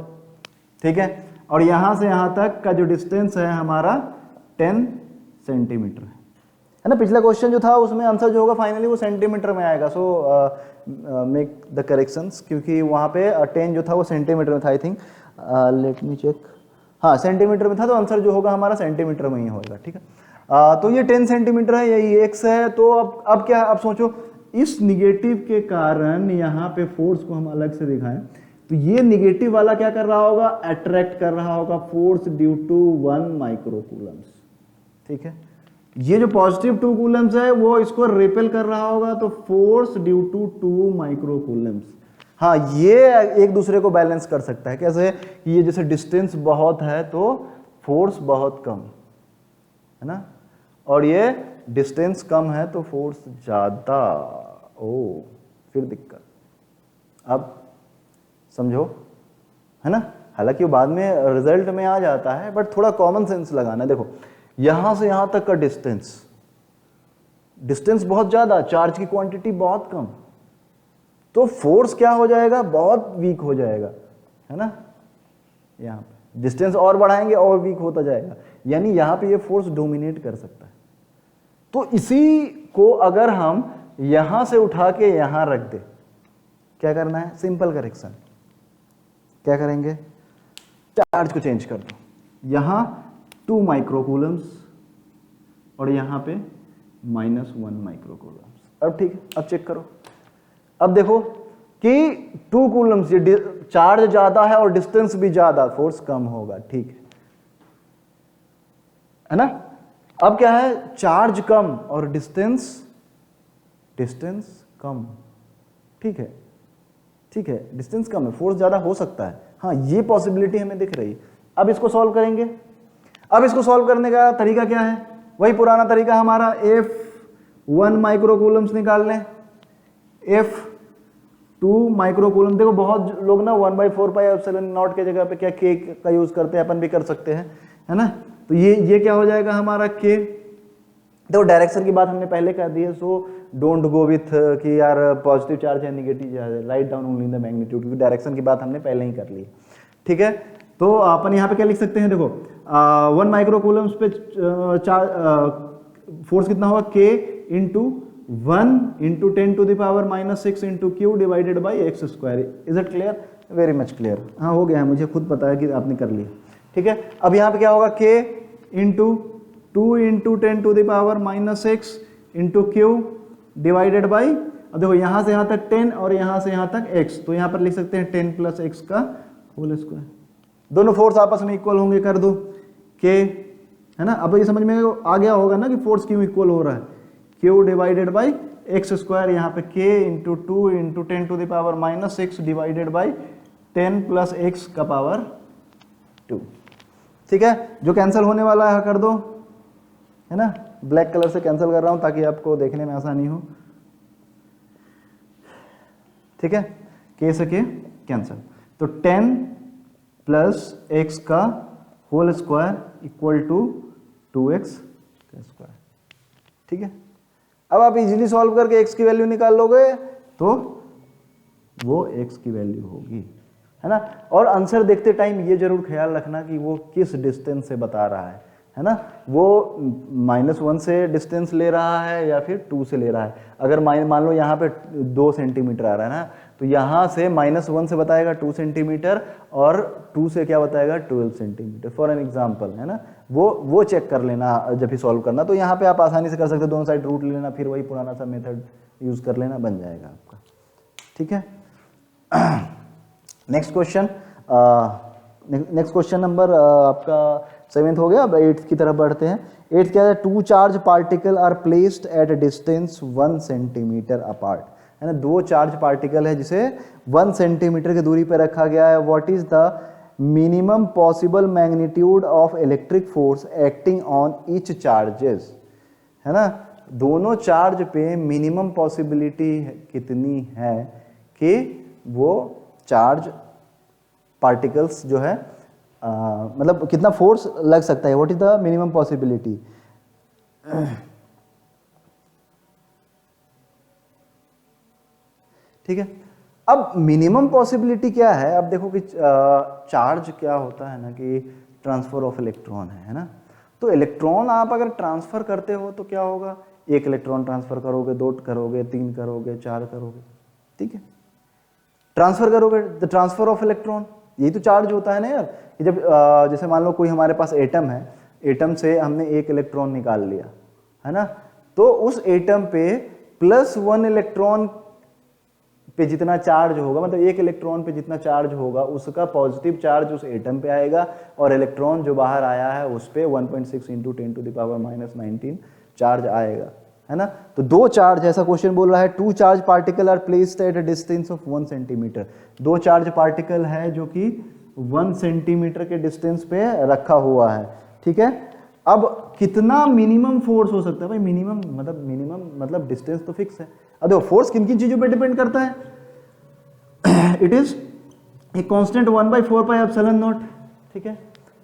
ठीक है, और यहां से यहां तक का जो डिस्टेंस है हमारा 10 सेंटीमीटर है ना। पिछला क्वेश्चन जो था उसमें आंसर जो होगा फाइनली वो सेंटीमीटर में आएगा, सो मेक द करेक्शंस, क्योंकि वहां पे 10 जो था वो सेंटीमीटर में था, I think, let me check, हाँ सेंटीमीटर में था, तो आंसर जो होगा हमारा सेंटीमीटर में ही होगा, ठीक है। तो ये 10 सेंटीमीटर है, यही x है, तो अब क्या, अब सोचो इस निगेटिव के कारण यहाँ पे फोर्स को हम अलग से दिखाएं तो ये निगेटिव वाला क्या कर रहा होगा, अट्रैक्ट कर रहा होगा, force due to 1 micro coulombs, ठीक है। ये जो पॉजिटिव 2 कूलम्स है वो इसको रिपेल कर रहा होगा, तो force due to 2 micro coulombs. हाँ, ये एक दूसरे को बैलेंस कर सकता है, कैसे, ये जैसे डिस्टेंस बहुत है तो फोर्स बहुत कम है ना, और ये डिस्टेंस कम है तो फोर्स ज्यादा, ओ फिर दिक्कत। अब समझो है ना, हालांकि वो बाद में रिजल्ट में आ जाता है, बट थोड़ा कॉमन सेंस लगाना। देखो यहां से यहां तक का डिस्टेंस बहुत ज्यादा, चार्ज की क्वांटिटी बहुत कम, तो फोर्स क्या हो जाएगा, बहुत वीक हो जाएगा, है ना। यहाँ पे डिस्टेंस और बढ़ाएंगे और वीक होता जाएगा, यानी यहाँ पे ये फोर्स डोमिनेट कर सकता है। तो इसी को अगर हम यहां से उठा के यहां रख दे, क्या करना है, सिंपल करेक्शन, क्या करेंगे, चार्ज को चेंज कर दो, यहां 2 माइक्रो कूलम्स और यहां पे -1 माइक्रो कूलम्स। अब ठीक है, अब चेक करो, अब देखो कि 2 कूलम्स, ये चार्ज ज्यादा है और डिस्टेंस भी ज्यादा, फोर्स कम होगा, ठीक है ना। अब क्या है, चार्ज कम और डिस्टेंस कम, ठीक है, ठीक है, डिस्टेंस कम है, फोर्स ज्यादा हो सकता है, हाँ ये पॉसिबिलिटी हमें दिख रही है। अब इसको सॉल्व करेंगे। अब इसको सॉल्व करने का तरीका क्या है, वही पुराना तरीका हमारा, F1 माइक्रो कूलम्स निकाल लें, F2 माइक्रो कूलम। देखो बहुत लोग ना 1/4πε0 के जगह पे क्या K का यूज करते हैं, अपन भी कर सकते हैं, है ना। तो ये क्या हो जाएगा हमारा K। देखो डायरेक्शन की बात हमने पहले कर दी है, सो डोंट गो विथ कि यार पॉजिटिव चार्ज है नेगेटिव चार्ज है, write down only the magnitude, क्योंकि डायरेक्शन की बात हमने पहले ही कर ली, ठीक है। तो अपन यहाँ पे क्या लिख सकते हैं, देखो 1 माइक्रो कूलम्स पे फोर्स कितना होगा, K into 1 into 10 to the power -6 into q divided by x square. Is it clear, very much clear, हाँ हो गया है, मुझे खुद पता है कि आपने कर लिया, ठीक है। अब यहाँ पे क्या होगा, K into 2 into 10 to the power -6 into q divided by, अब देखो यहाँ से यहाँ तक 10 और यहाँ से यहाँ तक x, तो यहाँ पर लिख सकते हैं 10 + x का होल स्क्वायर। दोनों फोर्स आपस में इक्वल होंगे, कर दो, के, है ना। अब ये समझ में आ गया होगा ना कि फोर्स क्यू इक्वल हो रहा है q divided by x square, यहाँ पे k into 2 into 10 to the power -6 divided by 10 plus x का पावर 2। ठीक है, जो कैंसिल होने वाला है कर दो, है ना। ब्लैक कलर से कैंसिल कर रहा हूं ताकि आपको देखने में आसानी हो। ठीक है, k से k कैंसिल, तो 10 प्लस एक्स का whole square equal to 2x का स्क्वायर। ठीक है, अब आप इजीली सॉल्व करके x की वैल्यू निकाल लोगे तो वो x की वैल्यू होगी, है ना। और आंसर देखते टाइम ये जरूर ख्याल रखना कि वो किस डिस्टेंस से बता रहा है ना। वो -1 से डिस्टेंस ले रहा है या फिर 2 से ले रहा है। अगर मान लो यहाँ पे 2 सेंटीमीटर आ रहा है ना, तो यहाँ से -1 से बताएगा 2 सेंटीमीटर और 2 से क्या बताएगा 12 सेंटीमीटर, फॉर एन एग्जाम्पल, है ना। वो चेक कर लेना जब भी सॉल्व करना। तो यहाँ पे आप आसानी से कर सकते हो, दोनों साइड रूट लेना, फिर वही पुराना सा मेथड यूज कर लेना, बन जाएगा आपका। ठीक है, next question, next question number आपका 7th हो गया। अब 8th की तरफ बढ़ते हैं। 8th क्या है, 2 charge particle are placed at distance 1 centimetre apart, है ना। 2 चार्ज पार्टिकल है जिसे 1 सेंटीमीटर की दूरी पर रखा गया है। What is the minimum possible magnitude of electric force acting on each charges, है ना। दोनों चार्ज पे मिनिमम पॉसिबिलिटी कितनी है कि वो चार्ज पार्टिकल्स जो है मतलब कितना फोर्स लग सकता है, what is the minimum possibility. ठीक है, अब मिनिमम पॉसिबिलिटी क्या है। अब देखो कि चार्ज क्या होता है ना कि ट्रांसफर ऑफ इलेक्ट्रॉन है ना। तो इलेक्ट्रॉन आप अगर ट्रांसफर करते हो तो क्या होगा, 1 इलेक्ट्रॉन ट्रांसफर करोगे, 2 करोगे, 3 करोगे, 4 करोगे। ठीक है, ट्रांसफर करोगे, द ट्रांसफर ऑफ इलेक्ट्रॉन, यही तो चार्ज होता है ना यार। कि जब जैसे मान लो कोई हमारे पास एटम है, एटम से हमने 1 इलेक्ट्रॉन निकाल लिया, है ना। तो उस एटम पे +1 इलेक्ट्रॉन पे जितना चार्ज होगा, मतलब 1 इलेक्ट्रॉन पे जितना चार्ज होगा उसका पॉजिटिव चार्ज उस एटम पे आएगा, और इलेक्ट्रॉन जो बाहर आया है उस पे 1.6 into 10 to the power -19 charge आएगा, है ना। तो 2 चार्ज, ऐसा क्वेश्चन बोल रहा है, 2 charge particle are placed at a distance of 1 centimetre. 2 charge particle है जो कि 1 सेंटीमीटर के डिस्टेंस पे रखा हुआ है। ठीक है, अब कितना मिनिमम फोर्स हो सकता है भाई। मिनिमम मतलब डिस्टेंस तो फिक्स है। अब देखो फोर्स किन किन चीजों पे डिपेंड करता है। It is a constant 1/4 pi epsilon not. ठीक है,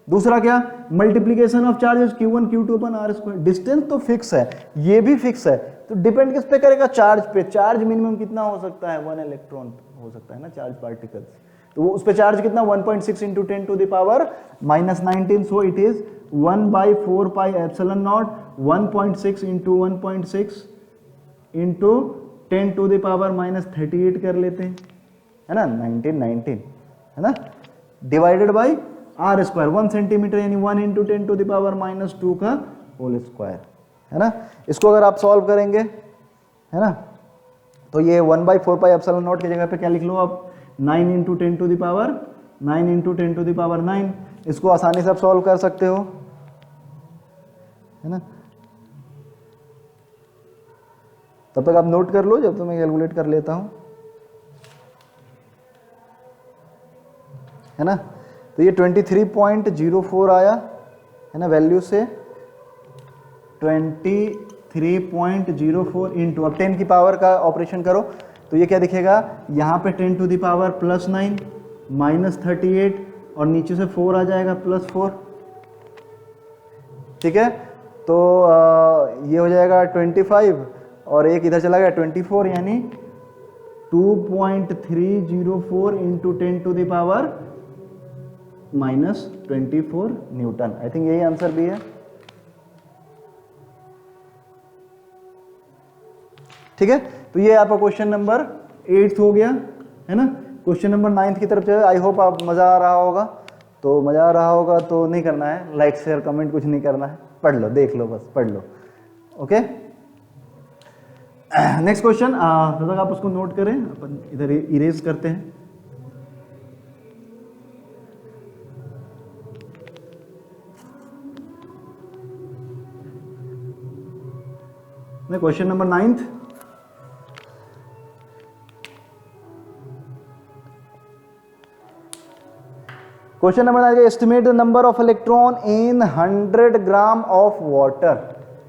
दूसरा क्या, multiplication of charges Q1 Q2 upon R²। Distance तो फिक्स है, ये भी फिक्स है, तो डिपेंड किस पे करेगा, चार्ज पे। चार्ज मिनिमम कितना हो सकता है, 1 इलेक्ट्रॉन हो सकता है ना चार्ज पार्टिकल्स। तो उस पे चार्ज कितना, 1.6 into 10 to the power -19। So it is 1/4 pi epsilon naught 1.6 into 1.6 into 10 to the power -38 कर लेते हैं, है ना, 19 है ना, डिवाइडेड बाई R², 1 सेंटीमीटर यानी 1 इंटू 10 टू द पावर -2 का होल स्क्वायर, है ना। इसको अगर आप सॉल्व करेंगे, है ना, तो ये 1/4 पाई एप्सिलॉन नॉट की जगह पे क्या लिख लो आप, 9 into 10 to the power 9 into 10 to the power 9। इसको आसानी से आप सॉल्व कर सकते हो, है ना। तब तक आप नोट कर लो जब तक मैं कैलकुलेट कर लेता हूं, है ना। तो ये 23.04 आया, है ना, वैल्यू से 23.04 इंटू, अब 10 की पावर का ऑपरेशन करो तो ये क्या दिखेगा, यहाँ पे 10 टू द पावर +9 -38 और नीचे से 4 आ जाएगा +4। ठीक है, तो ये हो जाएगा 25 और एक इधर चला गया 24, यानी 2.304 into 10 to the power -24 newton. I think यही आंसर भी है। ठीक है, तो ये आपका क्वेश्चन नंबर 8 हो गया, है ना। क्वेश्चन नंबर 9 की तरफ चले। आई होप आप मजा आ रहा होगा, तो मजा आ रहा होगा तो नहीं करना है लाइक शेयर कमेंट, कुछ नहीं करना है, पढ़ लो, देख लो, बस पढ़ लो। ओके, नेक्स्ट क्वेश्चन, जब तक आप उसको नोट करें अपन इधर इरेज करते हैं। Question number 9th, question number 9 estimate the number of electron in 100 gram of water.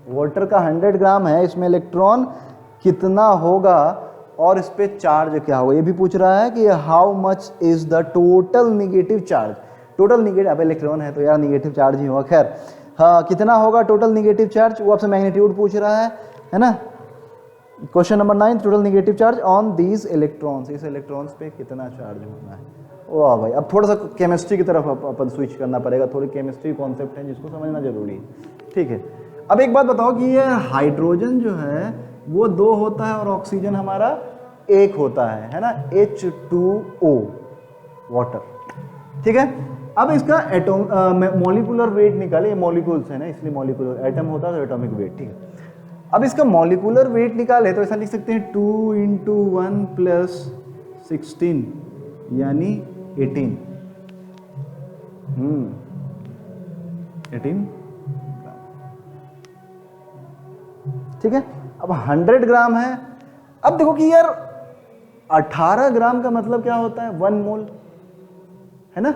Water का 100 ग्राम है, इसमें इलेक्ट्रॉन कितना होगा और इस पे चार्ज क्या होगा। ये भी पूछ रहा है कि how much is the total negative charge. Total negative, अब इलेक्ट्रॉन है तो यार निगेटिव चार्ज ही होगा। खैर हाँ, कितना होगा टोटल निगेटिव चार्ज, वो आपसे मैग्नीट्यूड पूछ रहा है ना। Question number 9, total negative charge on these electrons, इस इलेक्ट्रॉन्स पे कितना चार्ज होना है। वाह भाई, अब थोड़ा सा केमिस्ट्री की तरफ अपन स्विच करना पड़ेगा, थोड़ी केमिस्ट्री कॉन्सेप्ट है जिसको समझना जरूरी है। ठीक है, अब एक बात बताओ कि ये हाइड्रोजन जो है वो 2 होता है और ऑक्सीजन हमारा 1 होता है ना, H2O वाटर। ठीक है, अब इसका एटॉम मॉलिक्यूलर वेट निकाले, ये मॉलिक्यूल्स है ना इसलिए मॉलिक्यूलर, एटम होता है तो एटॉमिक वेट। ठीक है, अब इसका मॉलिक्यूलर वेट निकाले तो ऐसा लिख सकते हैं 2 × 1 + 16 यानी 18। 18। ठीक है, अब 100 ग्राम है। अब देखो कि यार 18 ग्राम का मतलब क्या होता है, 1 मोल है ना।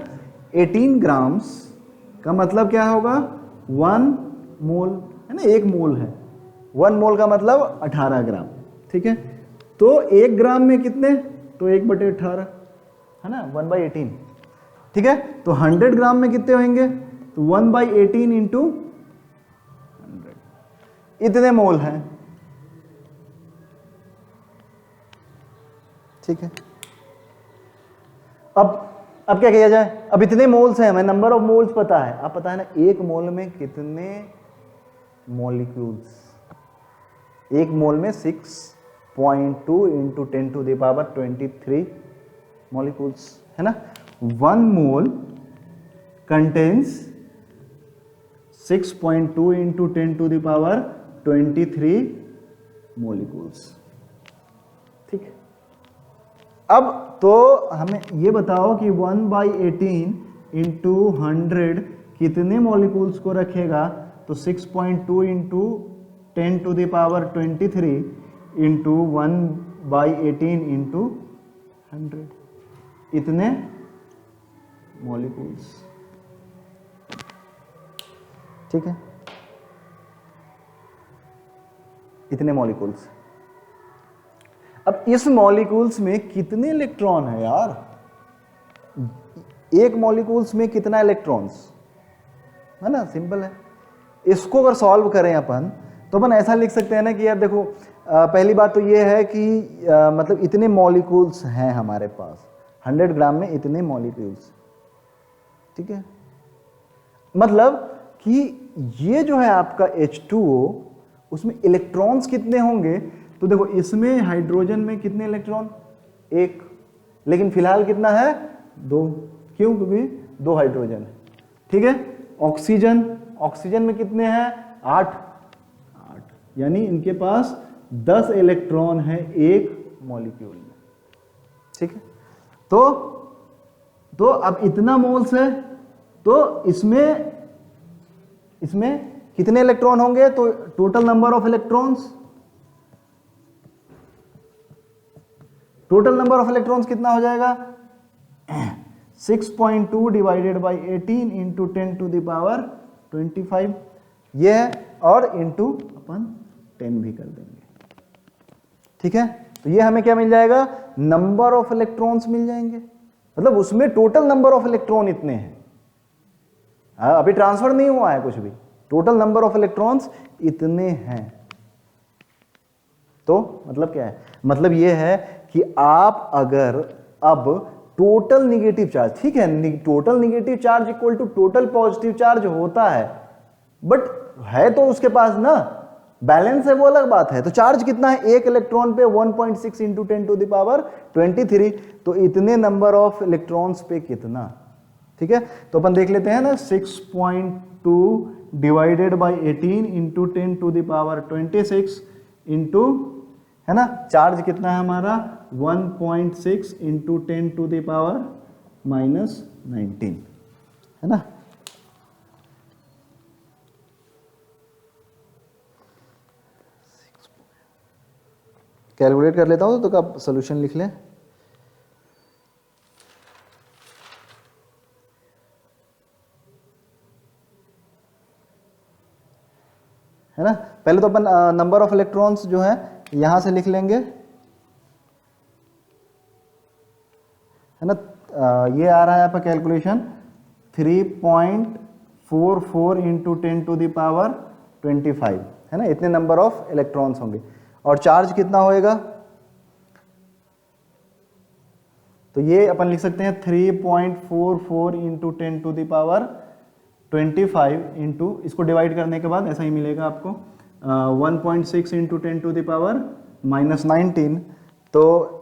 18 ग्राम्स का मतलब क्या होगा, 1 मोल है ना, 1 मोल है। 1 मोल का मतलब 18 ग्राम। ठीक है, तो 1 ग्राम में कितने, तो 1/18 है ना, 1/18। ठीक है, तो 100 ग्राम में कितने होंगे, तो 1/18 × 100, इतने मोल हैं। ठीक है, अब क्या किया जाए, अब इतने मोल्स हैं, हमें नंबर ऑफ मोल्स पता है। अब पता है ना 1 मोल में कितने मॉलिक्यूल्स, 1 मोल में 6.2 × 10⁻23 मॉलिक्यूल्स है ना। 1 मोल कंटेन्स 6.2 × 10⁻23 मॉलिक्यूल्स। ठीक है, अब तो हमें ये बताओ कि 1/18 × 100 कितने मॉलिक्यूल्स को रखेगा, तो 6.2 × 10⁻23 × 1/18 × 100, इतने मॉलिक्यूल्स। ठीक है, इतने मॉलिक्यूल्स। अब इस मॉलिक्यूल्स में कितने इलेक्ट्रॉन है यार, एक मॉलिक्यूल्स में कितना इलेक्ट्रॉन्स है ना, सिंपल है। इसको अगर सॉल्व करें अपन तो अपन ऐसा लिख सकते हैं ना कि यार देखो, पहली बात तो ये है कि मतलब इतने मॉलिक्यूल्स हैं हमारे पास, 100 ग्राम में इतने मॉलिक्यूल्स। ठीक है, मतलब कि ये जो है आपका H2O, उसमें इलेक्ट्रॉन्स कितने होंगे, तो देखो इसमें हाइड्रोजन में कितने इलेक्ट्रॉन, 1, लेकिन फिलहाल कितना है, 2। क्यों, क्योंकि 2 हाइड्रोजन है। ठीक है, ऑक्सीजन में कितने हैं, 8, यानी इनके पास 10 इलेक्ट्रॉन है एक मॉलिक्यूल में। ठीक है, तो अब इतना मोल्स है, तो इसमें कितने इलेक्ट्रॉन होंगे, तो टोटल नंबर ऑफ इलेक्ट्रॉन्स, कितना हो जाएगा, 6.2 / 18 × 10⁻25 ये है, और इंटू अपन 10 भी कर देंगे। ठीक है, तो ये हमें क्या मिल जाएगा, नंबर ऑफ इलेक्ट्रॉन्स मिल जाएंगे, मतलब उसमें टोटल नंबर ऑफ इलेक्ट्रॉन इतने हैं। अभी ट्रांसफर नहीं हुआ है कुछ भी, टोटल नंबर ऑफ इलेक्ट्रॉन्स इतने हैं। तो मतलब क्या है, मतलब ये है कि आप अगर अब टोटल निगेटिव चार्ज, ठीक है, total negative charge equal to total positive charge होता है, बट है तो उसके पास ना बैलेंस है, वो अलग बात है। तो चार्ज कितना है, 1 इलेक्ट्रॉन पे 1.6 × 10⁻23, तो इतने नंबर ऑफ इलेक्ट्रॉन्स पे कितना। ठीक है, तो अपन देख लेते हैं ना, 6.2 / 18 × 10⁻26 इंटू, है ना, चार्ज कितना है हमारा, 1.6 × 10⁻−19 है ना।
कैलकुलेट कर लेता हूँ तो आप सोल्यूशन लिख लें। है ना, पहले तो अपन नंबर ऑफ इलेक्ट्रॉन्स जो है यहां से लिख लेंगे, है ना। ये आ रहा है आपका calculation 3.44 into 10 to the power 25, है ना, इतने नंबर ऑफ इलेक्ट्रॉन्स होंगे। और चार्ज कितना होएगा, तो ये अपन लिख सकते हैं 3.44 into 10 to the power 25 into, इसको डिवाइड करने के बाद ऐसा ही मिलेगा आपको 1.6 इंटू 10 टू द पावर -19। तो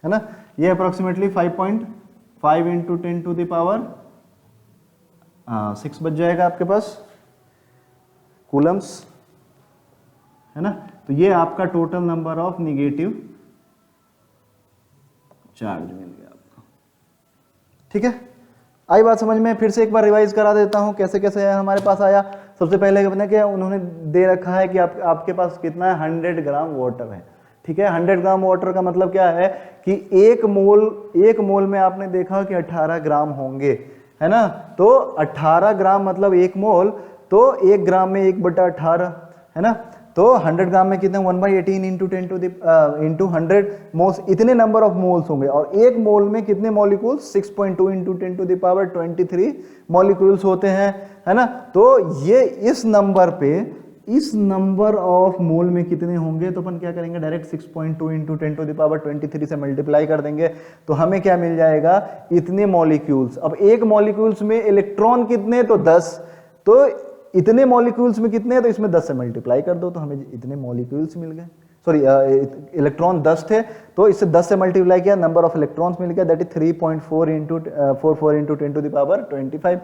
है ना, ये approximately 5.5 into 10 to the power 6 बच जाएगा आपके पास कूलम्स, है ना। तो ये आपका total number of negative charge मिल गया आपको। ठीक है, आई बात समझ में। फिर से एक बार रिवाइज करा देता हूं कैसे कैसे हमारे पास आया। सबसे पहले अपने क्या उन्होंने दे रखा है कि आपके पास कितना है, 100 ग्राम वाटर है। ठीक है, 100 ग्राम वाटर का मतलब क्या है कि एक मोल में आपने देखा कि 18 ग्राम होंगे, है ना। तो 18 ग्राम मतलब एक मोल, तो 1 ग्राम में 1/18, है ना। तो 100 ग्राम में कितने, 1/18 इंटू 10 टू इंटू 100 मोल्स, इतने नंबर ऑफ मोल्स होंगे। और एक मोल में कितने molecules, 6.2 into 10 to the power 23 molecules होते हैं, है ना। तो ये इस नंबर ऑफ मोल में कितने होंगे, तो अपन क्या करेंगे, direct 6.2 into 10 to the power 23 से मल्टीप्लाई कर देंगे, तो हमें क्या मिल जाएगा, इतने मॉलिक्यूल्स। अब एक मॉलिक्यूल्स में इलेक्ट्रॉन कितने, तो 10, तो इतने मॉलिक्यूल्स में कितने हैं, तो इसमें 10 से मल्टीप्लाई कर दो, तो हमें इतने मॉलिक्यूल्स मिल गए। सॉरी, इलेक्ट्रॉन 10 थे, तो इससे 10 से मल्टीप्लाई किया, नंबर ऑफ इलेक्ट्रॉन्स मिल गया, that is 3.4 into 10 to the power 25।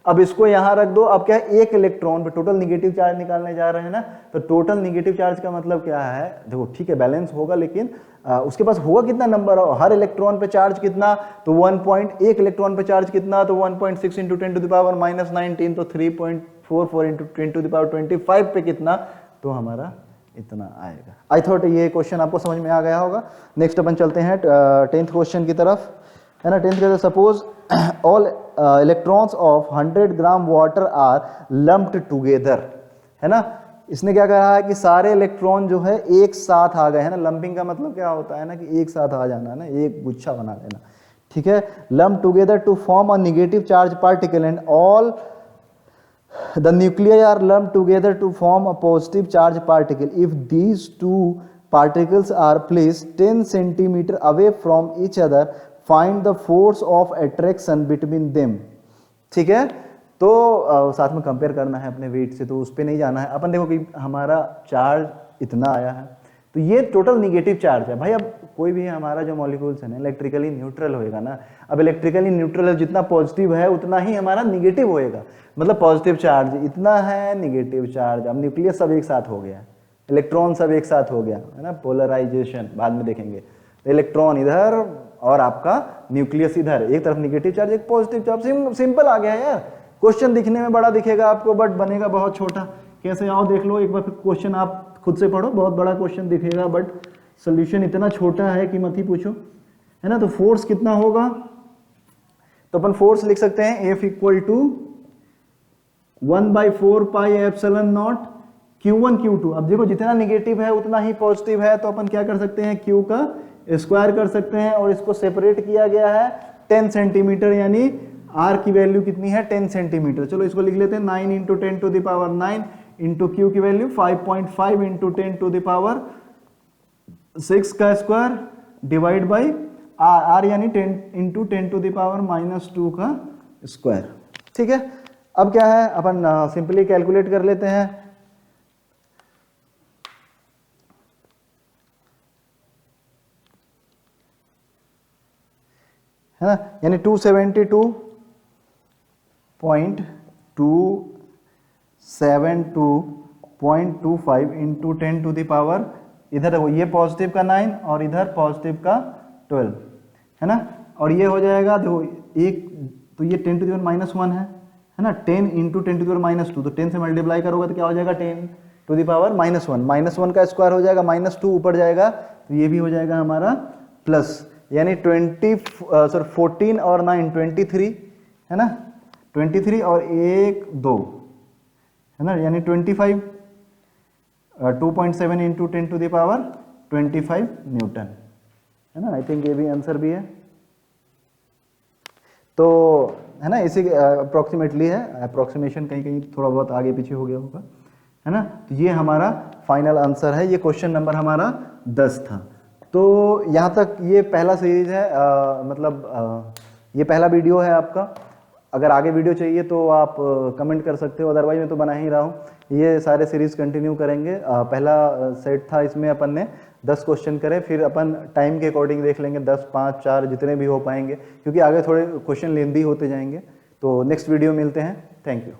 अब इसको यहां रख दो। अब क्या है, एक इलेक्ट्रॉन पे टोटल निगेटिव चार्ज निकालने जा रहे हैं ना, तो टोटल निगेटिव चार्ज का मतलब क्या है, देखो ठीक है बैलेंस होगा, लेकिन उसके पास होगा कितना नंबर, हर इलेक्ट्रॉन पे चार्ज कितना, तो 1.1 इलेक्ट्रॉन पे चार्ज कितना, तो 1.6 इंटू 10 टू द पावर -19, तो 3.44 इंटू 10 टू द पावर 25 पे कितना, तो हमारा इतना आएगा। आई थॉट ये क्वेश्चन आपको समझ में आ गया होगा। नेक्स्ट अपन चलते हैं 10th क्वेश्चन की तरफ, है ना। 10th के, suppose all electrons of 100 gram water are lumped together, है ना। इसने क्या कहा है कि सारे इलेक्ट्रॉन जो है एक साथ आ गए, है ना। लंपिंग का मतलब क्या होता है ना, कि एक साथ आ जाना, है ना, एक गुच्छा बना लेना। ठीक है, lump together to form a negative charge particle and all the nuclei are lumped together to form a positive charge particle if these two particles are placed 10 centimeter away from each other, find the force of attraction between them। ठीक है, तो साथ में compare करना है अपने wait से, तो उस पर नहीं जाना है अपन। देखो कि हमारा चार्ज इतना आया है, तो ये टोटल निगेटिव चार्ज है भाई। अब कोई भी हमारा जो मॉलिक्यूल्स है ना, इलेक्ट्रिकली न्यूट्रल होएगा ना। अब इलेक्ट्रिकली न्यूट्रल है, जितना पॉजिटिव है उतना ही हमारा निगेटिव होएगा। मतलब पॉजिटिव चार्ज इतना है, निगेटिव चार्ज, अब न्यूक्लियस सब एक साथ हो गया, इलेक्ट्रॉन सब एक साथ हो गया, है ना। पोलराइजेशन बाद में देखेंगे, इलेक्ट्रॉन इधर और आपका न्यूक्लियस इधर, एक तरफ निगेटिव चार्ज एक पॉजिटिव चार्ज। सिंपल आ गया यार। क्वेश्चन दिखने में बड़ा दिखेगा आपको, बट बनेगा बहुत छोटा। कैसे आओ देख लो एक बार, क्वेश्चन आप खुद से पढ़ो, बहुत बड़ा क्वेश्चन दिखेगा, बट सोल्यूशन इतना छोटा है कि मत ही पूछो, है ना। तो फोर्स कितना होगा, तो अपन फोर्स लिख सकते हैं F equal to 1/4 pi epsilon not Q1 Q2। अब देखो जितना निगेटिव है उतना ही पॉजिटिव है, तो अपन क्या कर सकते हैं, Q का स्क्वायर कर सकते हैं, और इसको सेपरेट किया गया है 10 सेंटीमीटर, यानी R की वैल्यू कितनी है, 10 सेंटीमीटर। चलो इसको लिख लेते हैं 9 into 10 to the power 9 into Q की value 5.5 into 10 to the power 6 का स्क्वायर डिवाइड बाई R यानी 10 इंटू 10 टू द पावर -2 का स्क्वायर। ठीक है, अब क्या है, अपन सिंपली कैलकुलेट कर लेते हैं। है ना, यानी 272.272.25 इंटू 10 टू द पावर, इधर देखो ये पॉजिटिव का 9 और इधर पॉजिटिव का 12, है ना। और ये हो जाएगा, देखो एक तो ये 10 टू द पावर -1 है ना, 10 इंटू 10 टू द पावर -2, तो 10 से मल्टीप्लाई करोगे तो क्या हो जाएगा 10 टू द पावर -1, -1 का स्क्वायर हो जाएगा, -2 ऊपर जाएगा तो ये भी हो जाएगा हमारा प्लस, यानी 14 और 9 23 है ना, 23 और 1 2 है ना, यानी 25, 2.7 into 10 to the power 25 newton है ना। आई थिंक ये भी आंसर भी है, तो है ना, इसी अप्रोक्सीमेटली है, अप्रोक्सीमेशन कहीं कहीं थोड़ा बहुत आगे पीछे हो गया होगा है ना। तो ये हमारा फाइनल आंसर है, ये क्वेश्चन नंबर हमारा 10 था। तो यहाँ तक ये पहला सीरीज है, ये पहला वीडियो है आपका। अगर आगे वीडियो चाहिए तो आप कमेंट कर सकते हो, अदरवाइज मैं तो बना ही रहा हूँ। ये सारे सीरीज कंटिन्यू करेंगे। पहला सेट था, इसमें अपन ने 10 क्वेश्चन करे, फिर अपन टाइम के अकॉर्डिंग देख लेंगे 10, 5, 4 जितने भी हो पाएंगे, क्योंकि आगे थोड़े क्वेश्चन लेंदी होते जाएंगे। तो नेक्स्ट वीडियो मिलते हैं, थैंक यू।